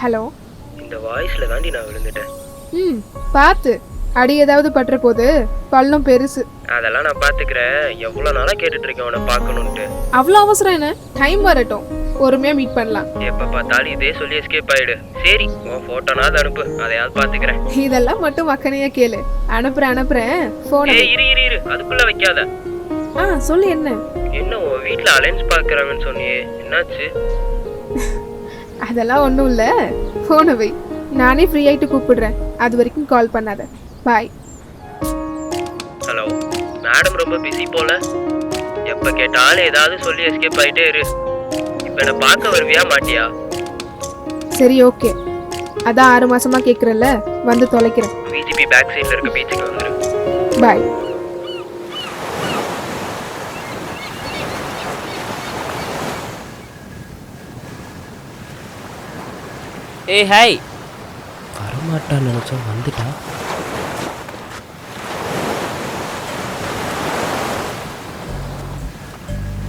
Hello. இந்த வாய்ஸ்ல தாண்டி நான் விழுந்துட்டேன். பார்த்து அடி ஏதாவது பற்ற போது பள்ளம் பெருசு. அதெல்லாம் நான் பாத்துக்கிறேன். எவ்வளவு நாளா கேட்டுட்டு இருக்கேன் உன்னை பார்க்கணும்ட்டு. அவ்வளோ அவசரம் என்ன? டைம் வரட்டும், பொறுமையா மீட் பண்ணலாம். எப்ப பார்த்தாலும் இதே சொல்லி எஸ்கேப் ஆயிடு. சரி, உன் போட்டோனாவது அனுப்பு, அதையாவது பாத்துக்கிறேன். இதெல்லாம் மட்டும் மக்கனையா கேளு. அனுப்புறேன் போன. இரு அதுக்குள்ள வைக்காத. சொல்லு. என்ன உன் வீட்டுல அலைன்ஸ் பாக்குறாங்கன்னு சொன்னியே, என்னாச்சு? அதெல்லாம் ஒண்ணும் இல்ல. போன வை, நானே ஃப்ரீ ஆயிட்டு கூப்பிடுறேன். அது வரைக்கும் கால் பண்ணாத. பாய். ஹலோ மேடம், ரொம்ப பிஸி போல. எப்ப கேட்டாலும் ஏதாவது சொல்லி எஸ்கேப் ஆயிட்டே இரு. இப்ப என்ன பார்க்க வருவியா மாட்டியா? சரி, ஓகே. அதான் 6 மாசமா கேக்குறல, வந்து தொலைக்கிறேன். விஜிபி பேக் சைடுல இருக்க பீச்சுக்கு வந்துரு. பாய். ஏய் ஹாய். வரமாட்டான்னு நினைச்சோம், வந்துட்டா.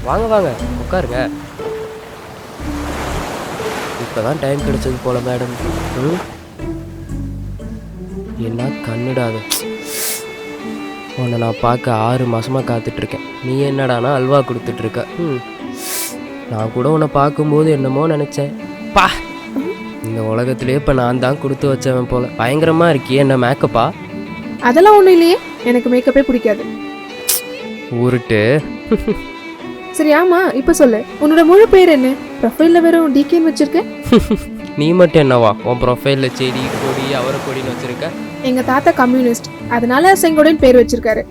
வாங்க வாங்க உட்காருங்க. இப்பதான் டைம் கிடைச்சது போல மேடம். என்ன கண்ணுடாது, உன்னை நான் பார்க்க 6 மாசமா காத்துட்டு இருக்கேன். நீ என்னடானா அல்வா கொடுத்துட்டு இருக்க. நான் கூட உன்னை பார்க்கும்போது என்னமோ நினைச்சேன். பா, இந்த உலகத்திலே இப்போ நான் தான் கொடுத்து வச்சவன் போல. பயங்கரமா இருக்கியே. என்ன மேக்கப்பா? அதெல்லாம் ஒன்றும் இல்லையே, எனக்கு மேக்கப்பே பிடிக்காது. ஊருட்டு. சரி, ஆமா, இப்போ சொல்லு, உன்னோட முழு பேர் என்ன? ப்ரொஃபைல்ல வெறும் டிகேன்னு வச்சிருக்க. நீ மட்டும் என்னவா உன் ப்ரொஃபைல்ல செடி கொடி அவரை கொடின்னு வச்சிருக்க? எங்க தாத்தா கம்யூனிஸ்ட், அதனால செங்கோடன் பேர் வச்சிருக்காரு.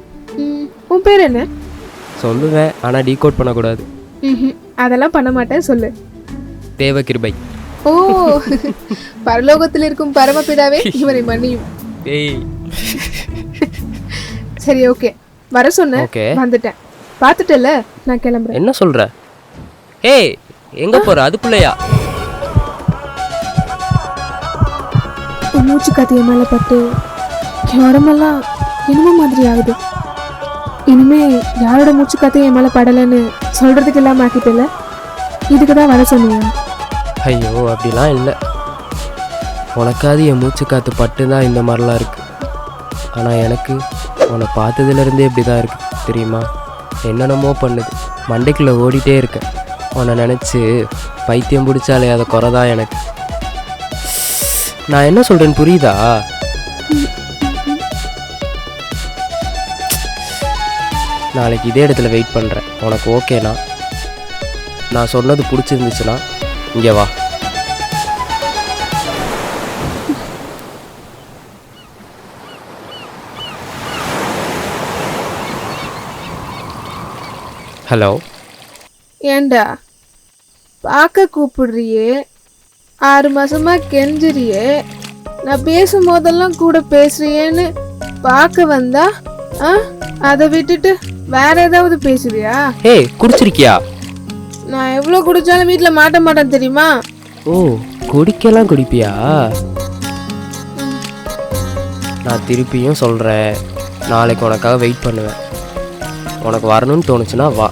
உன் பேர் என்ன? சொல்லுவேன், ஆனா டீகோட் பண்ணக்கூடாது. அதெல்லாம் பண்ண மாட்டேன், சொல்லு. தேவகிருபை. ஓ, பரலோகத்தில் இருக்கும் பரமபிதாவே இவரை மன்னியும். சரி, ஓகே. வர சொன்ன, வந்துட்டேன். பார்த்துட்டல, நான் கிளம்புறேன். என்ன சொல்ற? ஏய், எங்க போற? அதுக்குள்ளயா? மூச்சு காத்திய மேல பட்டு உடம்பெல்லாம் என்னமோ மாதிரி ஆகுது. இனிமே யாரோட மூச்சு காத்திய என் மேல படலன்னு சொல்றதுக்கு இல்லாம ஆக்கிட்டல. இதுக்குதான் வர சொன்னியா? ஐயோ, அப்படிலாம் இல்லை. உனக்காவது என் மூச்சு காற்று பட்டு தான் இந்த மாதிரிலாம் இருக்கு. ஆனால் எனக்கு உன்னை பார்த்ததுலேருந்தே இப்படி தான் இருக்கு தெரியுமா? என்னென்னமோ பண்ணுது, மண்டைக்குள்ளே ஓடிட்டே இருக்கேன். உன்னை நினச்சி பைத்தியம் பிடிச்சாலே அதை குறைதான் எனக்கு. நான் என்ன சொல்கிறேன்னு புரியுதா? நாளைக்கு இதே இடத்துல வெயிட் பண்ணுறேன். உனக்கு ஓகேனா? நான் சொன்னது பிடிச்சிருந்துச்சுன்னா இங்கே வா. ஹலோ. ஏண்டா பார்க்க கூப்பிடுறியே, 6 மாசமா கெஞ்சிரியே, நான் பேசும்போதெல்லாம் கூட பேசுறியேன்னு பார்க்க வந்தா அதை விட்டுட்டு வேற ஏதாவது பேசுறியா? ஏய், குடிச்சிருக்கியா? நான் எவ்வளவு குடிச்சாலும் வீட்டுல மாட்ட மாட்டேன் தெரியுமா? ஓ, குடிக்கலாம் குடிப்பியா? நான் திருப்பியும் சொல்றேன், நாளைக்கு உனக்காக வெயிட் பண்ணுவேன். உனக்கு வரணும்னு தோணுச்சுன்னா வா.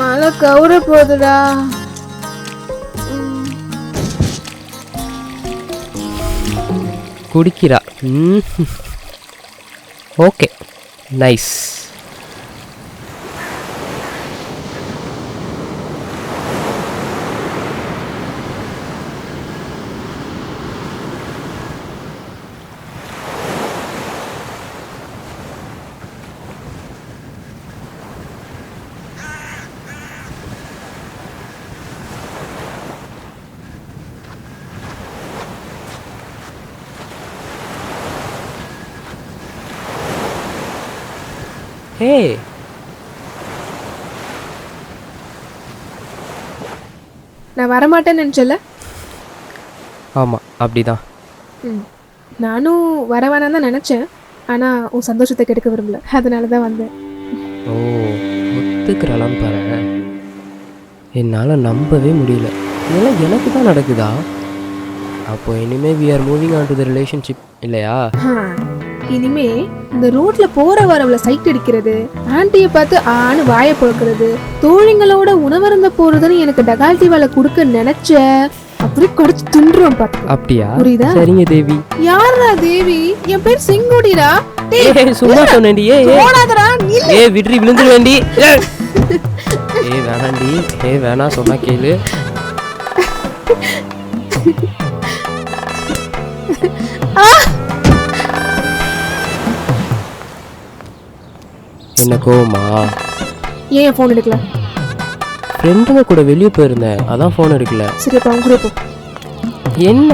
மழை கவுர போகுதுடா. குடிக்கிறா. Okay, nice. ஹே, நான் வரமாட்டேன்னு நினச்சல. ஆமாம், அப்படிதான். நானும் வர வேணாம் தான் நினச்சேன். ஆனால் உன் சந்தோஷத்தை கெடுக்க விரும்பல, அதனால தான் வந்தேன். ஓ, ஒத்துக்கிறலாம் பாரு. என்னால் நம்பவே முடியல. இதெல்லாம் எனக்கு தான் நடக்குதா? அப்போ இனிமே we are moving on to the relationship இல்லையா? இனிமே இந்த ரோட்ல போற வரவுல சைட் அடிக்கிறது, ஆண்டியை பார்த்து ஆணு வாயை பொழுக்கிறது, தோழிங்களோட உணவருந்த போறதுன்னு எனக்கு டகால்டி வேலை கொடுக்க நினைச்ச. அப்படியே கடிச்சு தின்றுவேன் பாத்து. அப்படியா? புரியுதா? சரிங்க தேவி. யாரா தேவி? என் பேர் செங்கோடிடா. ஏய் சும்மா சொன்னேன்டி. போடாதடா நீ. ஏய் விட்ரி விழுந்துருவேண்டி. ஏய் வேணாண்டி. ஏய் வேணா சொன்னா கேளு. என்ன கோவமா? ஏன் ஃபோன் எடுக்கல? ஃப்ரெண்டுங்க கூட வெளியே போயிருந்தேன், அதான் ஃபோன் எடுக்கல. சரி அப்ப அவங்க கூட போ. என்ன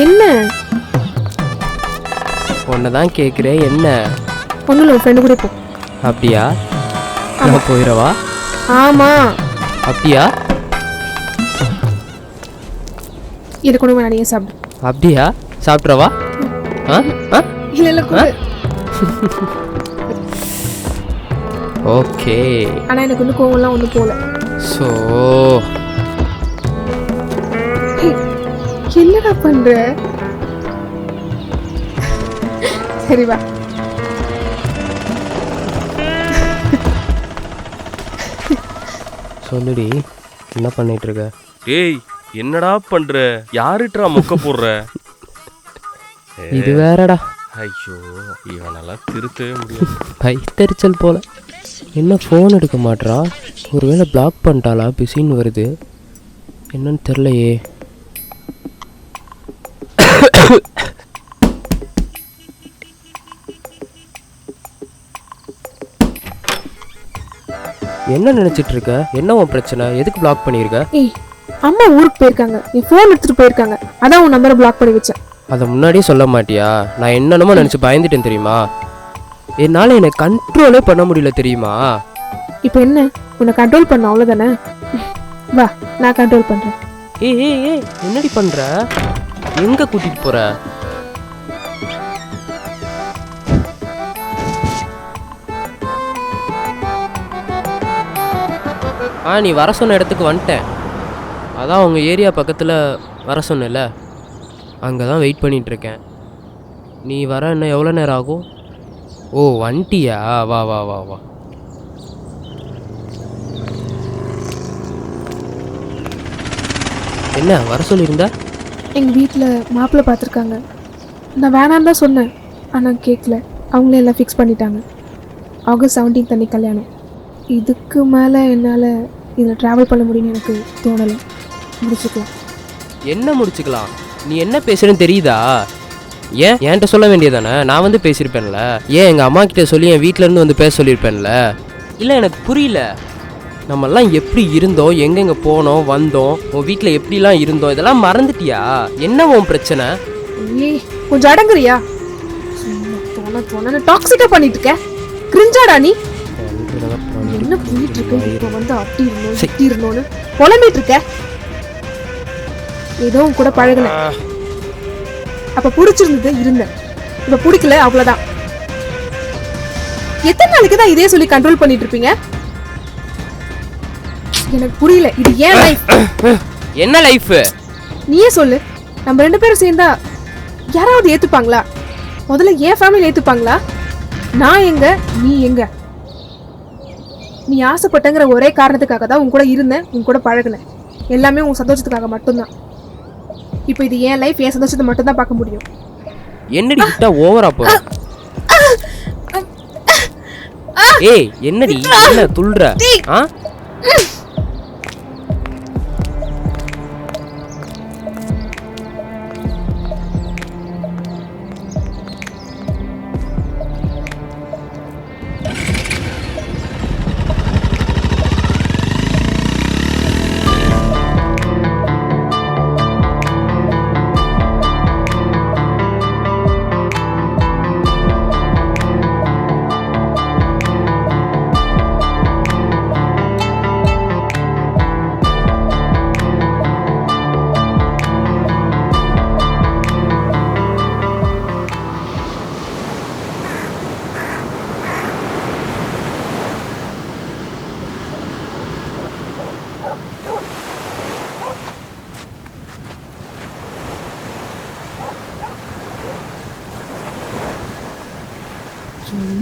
என்ன? உன்னை தான் கேட்குறேன் என்ன? ஒன்றும் இல்லை, உன் ஃப்ரெண்டு கூட போ. அப்படியா? நான் போயிடவா? ஆமா. அப்படியா? இது கூட வேணா, நீயே சாப்பிடு. அப்படியா? சாப்பிட்றவா? ஆ ஆ இல்லை இல்லை கூட. ஓகே. ஆனால் எனக்கு வந்து கோவம்லாம் ஒன்றும் போகல. ஸோ என்னடா பண்ற? சரி வா. சொல்லுடி, என்ன பண்ணிட்டு இருக்க? டேய் என்னடா பண்ற? யாருட்டா மொக்க போடுற? இது வேறடா. ஐயோ இவனெல்லாம் திருத்தவே முடியும். பைத்தறிச்சல் போல. என்ன ஃபோன் எடுக்க மாட்றா? ஒருவேளை பிளாக் பண்ணிட்டாளா? பிஸின்னு வருது, என்னன்னு தெரிலையே. என்ன நினைச்சிட்டு இருக்க? என்ன உன் பிரச்சனை? எதுக்கு பிளாக் பண்ணியிருக்க? ஏய், அம்மா ஊருக்கு போயிருக்காங்க, நீ ஃபோன் எடுத்துட்டு போயிருக்காங்க, அதான் உன் நம்பரை பிளாக் பண்ணி வச்சேன். அதை முன்னாடியே சொல்ல மாட்டியா? நான் என்னென்னமோ நினச்சி பயந்துட்டேன் தெரியுமா? என்னால் என்னை கண்ட்ரோலே பண்ண முடியல தெரியுமா? இப்போ என்ன, உன்னை கண்ட்ரோல் பண்ண அவ்வளோதானே? வா, நான் கண்ட்ரோல் பண்ணுறேன். ஏய் ஏய் ஏய், என்னடி பண்ணுற? எங்கே கூட்டிகிட்டு போகிற? நீ வர சொன்ன இடத்துக்கு வந்துட்டேன். அதான் உங்கள் ஏரியா பக்கத்தில் வர சொன்னல, அங்கே தான் வெயிட் பண்ணிகிட்ருக்கேன். நீ வர இன்னும் எவ்வளோ நேரம் ஆகும்? ஓ வந்துட்டியா? வா வா வா வா. என்ன வர சொல்லியிருந்தா? எங்கள் வீட்டில் மாப்பிள்ளை பார்த்துருக்காங்க. நான் வேணான்னு தான் சொன்னேன், ஆனால் கேட்கல. அவங்களே எல்லாம் ஃபிக்ஸ் பண்ணிட்டாங்க. ஆகஸ்ட் 17 அன்னைக்கு கல்யாணம். இதுக்கு மேலே என்னால் இதில் ட்ராவல் பண்ண முடியும்னு எனக்கு தோணலை. முடிச்சுக்கலாம். என்ன முடிச்சுக்கலாம்? நீ என்ன பேசுகிறேன்னு தெரியுதா? ஏன் என்கிட்ட சொல்ல வேண்டியதானே? நான் வந்து பேசியிருப்பேன்ல. ஏன் எங்கள் அம்மா கிட்ட சொல்லி என் வீட்டிலேருந்து வந்து பேச சொல்லியிருப்பேன்ல. இல்லை எனக்கு புரியல. நம்மெல்லாம் எப்படி இருந்தோம், எங்கெங்கே போனோம் வந்தோம், உன் வீட்டில் எப்படிலாம் இருந்தோம், இதெல்லாம் மறந்துட்டியா? என்ன உன் பிரச்சனை? ஏய் கொஞ்சம் அடங்குறியா? தோண தோண டாக்ஸிக்காக பண்ணிட்டு இருக்க. கிரிஞ்சாடா நீ? என்ன பண்ணிட்டு இருக்க? இப்போ வந்து அப்படி இருந்தோம் இப்படி இருந்தோன்னு புலம்பிட்டு இருக்க. ஏதோ உன் கூட பழகுன, அப்ப பிடிச்சிருந்தது இருந்தேன், இப்ப பிடிக்கல அவ்வளவுதான். எத்தனை நாளைக்கு தான் இதே சொல்லி கண்ட்ரோல் பண்ணிட்டு இருப்பீங்க? எனக்கு புரியல. இது ஏன் லைஃப்? என்ன லைஃப்? நீயே சொல்லு. நம்ம 2 பேரும் சேர்ந்தா யாராவது ஏத்துப்பாங்களா? முதல்ல என் ஃபேமிலி ஏத்துப்பாங்களா? நான் எங்க, நீ எங்க? நீ ஆசைப்பட்டங்கிற ஒரே காரணத்துக்காக தான் உன் கூட இருந்தேன், உன் கூட பழகினேன். எல்லாமே உன் சந்தோஷத்துக்காக மட்டும்தான். இப்போ இது என் லைஃப், என் சந்தோஷத்தை மட்டும்தான் பார்க்க முடியும். என்னடி கிட்ட ஓவரா போ. ஏய் என்னடி என்ன துள்ற? ஆ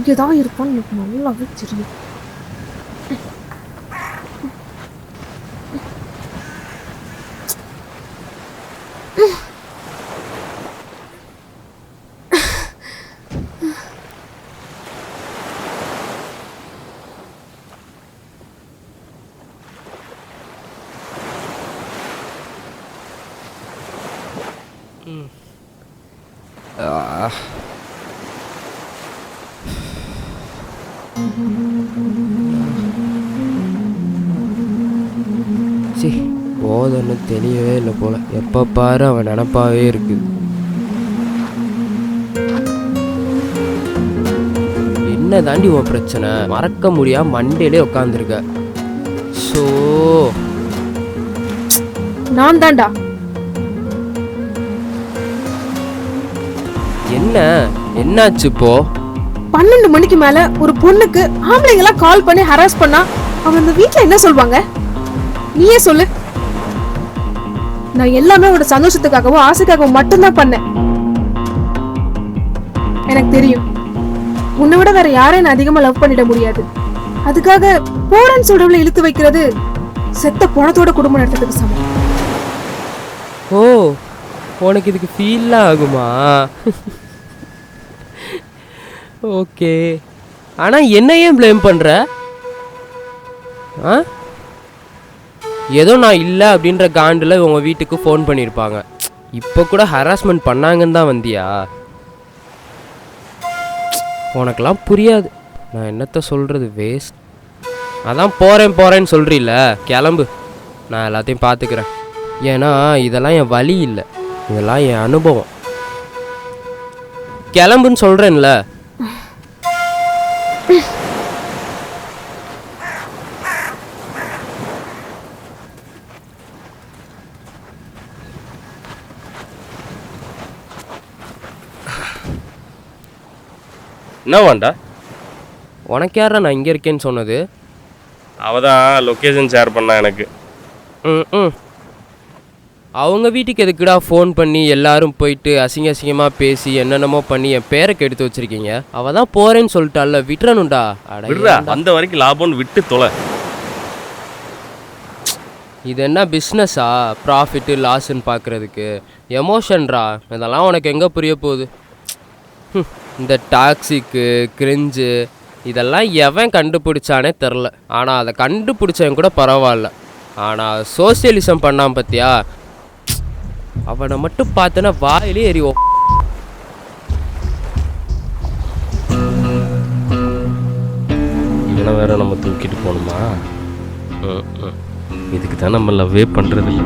இங்கதான் இருப்பான்னு எனக்கு நல்லாவே தெரியும். சரி, போதன்னு தெரியவே இல்லை போல. எப்போ பாரு அவன் நினப்பாவே இருக்குது. என்ன தாண்டி உன் பிரச்சனை? மறக்க முடியாம மண்டையிலே உட்காந்துருக்க. ஸோ நான் தான்டா. என்னாச்சு இப்போ? 12 மணிக்கு மேல ஒரு பொண்ணுக்கு ஆம்பளைங்களா கால் பண்ணி ஹராஸ் பண்ணா அவங்க அந்த வீட்ல என்ன சொல்வாங்க? நீயே சொல்லு. நான் எல்லாமே உன்னோட சந்தோஷத்துக்காகவும் ஆசைக்காகவும் மட்டும்தான் பண்ணேன். எனக்கு தெரியும் உன்னை விட வேற யாரையும் நான் அதிகமா லவ் பண்ணிட முடியாது. அதுக்காக போறேன்னு சொல்றவளை இழுத்து வைக்கிறது செத்த பணத்தோட குடும்பம் நடத்துறதுக்கு சமம். ஓ, உனக்கு இதுக்கு ஃபீல்லாம் ஆகுமா? ஓகே, ஆனால் என்ன ஏன் ப்ளேம் பண்ணுற? ஆ, ஏதோ நான் இல்லை அப்படின்ற காண்டில் உங்கள் வீட்டுக்கு ஃபோன் பண்ணியிருப்பாங்க. இப்போ கூட ஹராஸ்மெண்ட் பண்ணாங்கன்னு தான் வந்தியா? உனக்கெல்லாம் புரியாது. நான் என்னத்த சொல்கிறது, வேஸ்ட். அதான் போகிறேன்னு சொல்கிறீல்ல, கிளம்பு. நான் எல்லாத்தையும் பார்த்துக்கிறேன். ஏன்னா இதெல்லாம் என் வழி இல்லை, இதெல்லாம் என் அனுபவம். கிளம்புன்னு சொல்கிறேன்ல. என்ன வேண்டா? உனக்கு யாரா நான் இங்கே இருக்கேன்னு சொன்னது? அவள் தான் லொக்கேஷன் ஷேர் பண்ணா எனக்கு. ம் அவங்க வீட்டுக்கு எதுக்குடா ஃபோன் பண்ணி எல்லாரும் போயிட்டு அசிங்கமாக பேசி என்னென்னமோ பண்ணி என் பேரை கெடுத்து வச்சுருக்கீங்க? அவள் தான் போகிறேன்னு சொல்லிட்டால, விட்டுறணும்டா. விடுறா, அந்த வரைக்கும் லாபம்னு விட்டு தொலை. இது என்ன பிஸ்னஸா? ப்ராஃபிட்டு லாஸ்ன்னு பார்க்குறதுக்கு எமோஷன்ரா. இதெல்லாம் உனக்கு எங்கே புரிய போகுது? இந்த டாக்ஸிக்கு கிரிஞ்சு இதெல்லாம் எவன் கண்டுபிடிச்சானே தெரில. ஆனால் அதை கண்டுபிடிச்சவன் கூட பரவாயில்ல. ஆனால் சோசியலிசம் பண்ணான் பார்த்தியா, அவனை மட்டும் பார்த்தனா வாயிலே எறிவோம். இவனை வேற நம்ம தூக்கிட்டு போகணுமா? இதுக்கு தான் நம்ம லவ்வே பண்ணுறது இல்லை.